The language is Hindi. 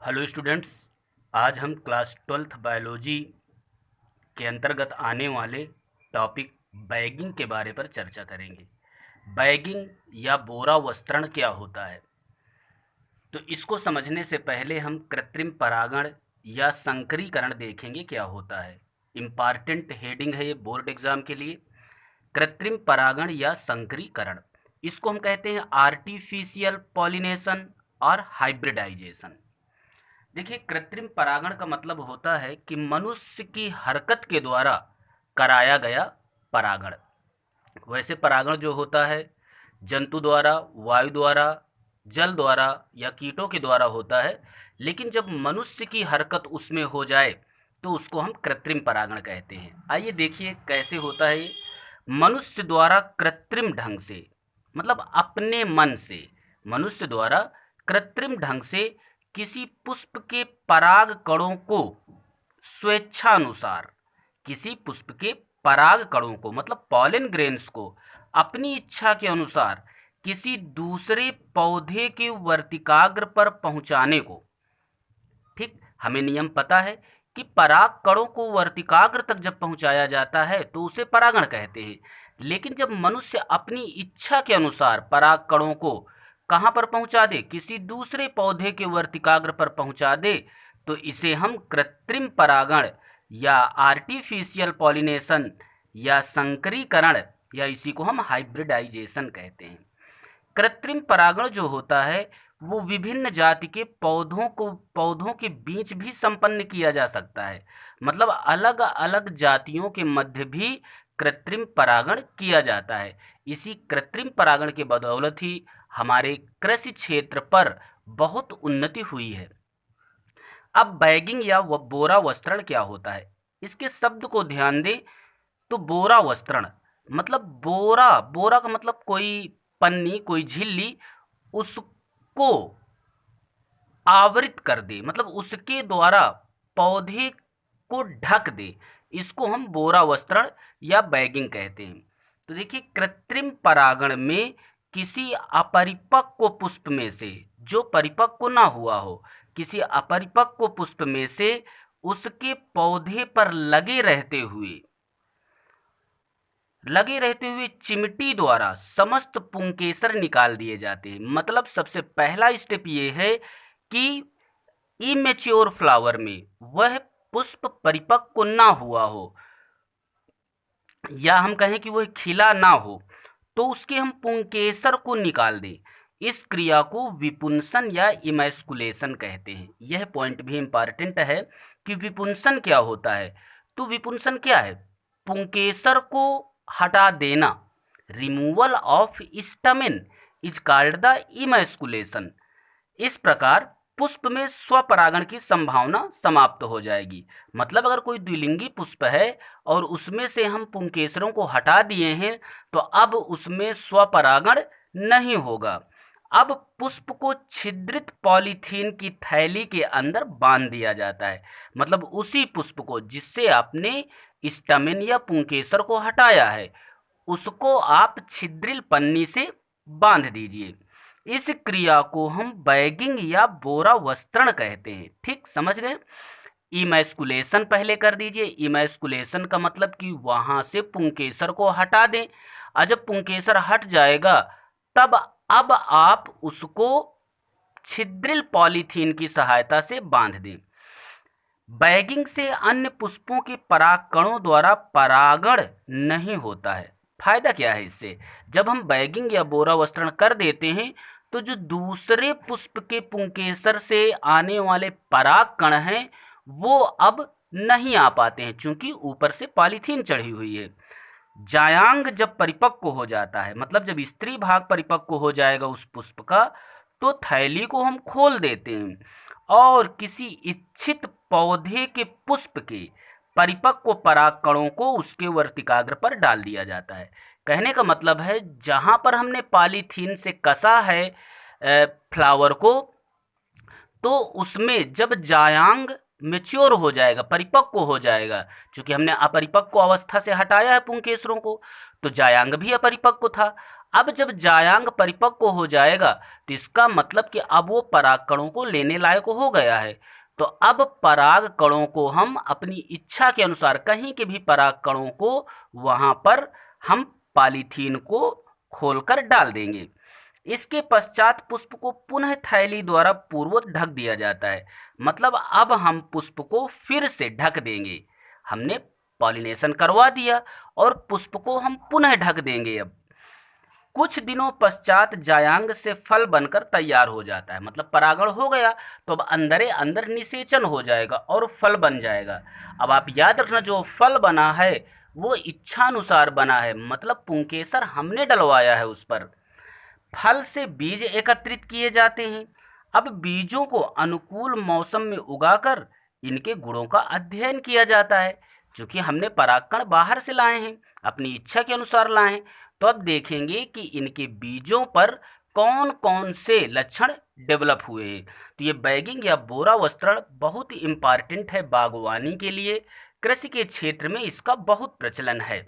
Hello students. आज हम क्लास 12th बायोलॉजी के अंतर्गत आने वाले टॉपिक बैगिंग के बारे पर चर्चा करेंगे। बैगिंग या बोरा वस्त्रण क्या होता है, तो इसको समझने से पहले हम कृत्रिम परागण या संकरीकरण देखेंगे क्या होता है। इम्पॉर्टेंट हेडिंग है ये बोर्ड एग्जाम के लिए। कृत्रिम परागण या संकरीकरण, इसको हम कहते हैं आर्टिफिशियल पॉलिनेशन और हाइब्रिडाइजेशन। देखिए, कृत्रिम परागण का मतलब होता है कि मनुष्य की हरकत के द्वारा कराया गया परागण। वैसे परागण जो होता है जंतु द्वारा, वायु द्वारा, जल द्वारा या कीटों के द्वारा होता है, लेकिन जब मनुष्य की हरकत उसमें हो जाए तो उसको हम कृत्रिम परागण कहते हैं। आइए देखिए कैसे होता है ये। मनुष्य द्वारा कृत्रिम ढंग से, मतलब अपने मन से, मनुष्य द्वारा कृत्रिम ढंग से किसी पुष्प के पराग कणों को स्वेच्छानुसार, किसी पुष्प के पराग कणों को मतलब पॉलन ग्रेन्स को अपनी इच्छा के अनुसार किसी दूसरे पौधे के वर्तिकाग्र पर पहुंचाने को, ठीक, हमें नियम पता है कि पराग कणों को वर्तिकाग्र तक जब पहुंचाया जाता है तो उसे परागण कहते हैं। लेकिन जब मनुष्य अपनी इच्छा के अनुसार पराग कणों को कहाँ पर पहुंचा दे, किसी दूसरे पौधे के वर्तिकाग्र पर पहुंचा दे, तो इसे हम कृत्रिम परागण या आर्टिफिशियल पॉलिनेशन या संकरीकरण या इसी को हम हाइब्रिडाइजेशन कहते हैं। कृत्रिम परागण जो होता है वो विभिन्न जाति के पौधों के बीच भी संपन्न किया जा सकता है। मतलब अलग अलग जातियों के मध्य भी कृत्रिम परागण किया जाता है। इसी कृत्रिम परागण के बदौलत ही हमारे कृषि क्षेत्र पर बहुत उन्नति हुई है। अब बैगिंग या बोरा वस्त्रण क्या होता है, इसके शब्द को ध्यान दें तो बोरा वस्त्रण मतलब बोरा, बोरा का मतलब कोई पन्नी, कोई झिल्ली, उसको आवृत कर दे, मतलब उसके द्वारा पौधे को ढक दे, इसको हम बोरा वस्त्रण या बैगिंग कहते हैं। तो देखिए, कृत्रिम परागण में किसी अपरिपक्व पुष्प में से, जो परिपक्व ना हुआ हो, किसी अपरिपक्व पुष्प में से उसके पौधे पर लगे रहते हुए चिमटी द्वारा समस्त पुंकेसर निकाल दिए जाते हैं। मतलब सबसे पहला स्टेप ये है कि इमेच्योर फ्लावर में वह पुष्प परिपक्व ना हुआ हो या हम कहें कि वह खिला ना हो, तो उसके हम पुंकेसर को निकाल दें। इस क्रिया को विपुंसन या इमैस्कुलेशन कहते हैं। यह पॉइंट भी इम्पॉर्टेंट है कि विपुंसन क्या होता है। तो विपुंसन क्या है? पुंकेसर को हटा देना, removal of stamen is called the emasculation. इस प्रकार पुष्प में स्वपरागण की संभावना समाप्त हो जाएगी। मतलब अगर कोई द्विलिंगी पुष्प है और उसमें से हम पुंकेसरों को हटा दिए हैं तो अब उसमें स्वपरागण नहीं होगा। अब पुष्प को छिद्रित पॉलीथीन की थैली के अंदर बांध दिया जाता है। मतलब उसी पुष्प को जिससे आपने स्टमेन या पुंकेसर को हटाया है उसको आप छिद्रिल पन्नी से बांध दीजिए। इस क्रिया को हम बैगिंग या बोरा वस्त्रण कहते हैं। ठीक समझ गए? इमैस्कुलेशन पहले कर दीजिए। इमैस्कुलेशन का मतलब कि वहां से पुंकेसर को हटा दें, और जब पुंकेसर हट जाएगा तब अब आप उसको छिद्रिल पॉलीथीन की सहायता से बांध दें। बैगिंग से अन्य पुष्पों के परागकणों द्वारा परागण नहीं होता है। फायदा क्या है इससे? जब हम बैगिंग या बोरा वस्त्रण कर देते हैं तो जो दूसरे पुष्प के पुंकेसर से आने वाले परागकण हैं वो अब नहीं आ पाते हैं, क्योंकि ऊपर से पॉलीथीन चढ़ी हुई है। जायांग जब परिपक्व हो जाता है, मतलब जब स्त्री भाग परिपक्व हो जाएगा उस पुष्प का, तो थैली को हम खोल देते हैं और किसी इच्छित पौधे के पुष्प के परिपक्व परागकणों को उसके वर्तिकाग्र पर डाल दिया जाता है। कहने का मतलब है जहां पर हमने पॉलीथीन से कसा है फ्लावर को, तो उसमें जब जायांग मेच्योर हो जाएगा, परिपक्व हो जाएगा, क्योंकि हमने अपरिपक्व अवस्था से हटाया है पुंकेसरों को, तो जायांग भी अपरिपक्व था। अब जब जायांग परिपक्व हो जाएगा तो इसका मतलब कि अब वो पराग कणों को लेने लायक हो गया है। तो अब पराग कणों को हम अपनी इच्छा के अनुसार कहीं के भी पराग कणों को वहां पर हम पॉलीथीन को खोलकर डाल देंगे। इसके पश्चात पुष्प को पुनः थैली द्वारा पूर्ववत ढक दिया जाता है। मतलब अब हम पुष्प को फिर से ढक देंगे। हमने पॉलिनेशन करवा दिया और पुष्प को हम पुनः ढक देंगे। अब कुछ दिनों पश्चात जायांग से फल बनकर तैयार हो जाता है। मतलब परागण हो गया तो अब अंदरे अंदर निषेचन हो जाएगा और फल बन जाएगा। अब आप याद रखना, जो फल बना है वो इच्छानुसार बना है, मतलब पुंकेसर हमने डलवाया है उस पर। फल से बीज एकत्रित किए जाते हैं। अब बीजों को अनुकूल मौसम में उगाकर इनके गुणों का अध्ययन किया जाता है। क्योंकि हमने परागकण बाहर से लाए हैं, अपनी इच्छा के अनुसार लाए हैं, तो अब देखेंगे कि इनके बीजों पर कौन कौन से लक्षण डेवलप हुए हैं। तो ये बैगिंग या बोरा वस्त्रण बहुत ही इम्पॉर्टेंट है बागवानी के लिए। कृषि के क्षेत्र में इसका बहुत प्रचलन है।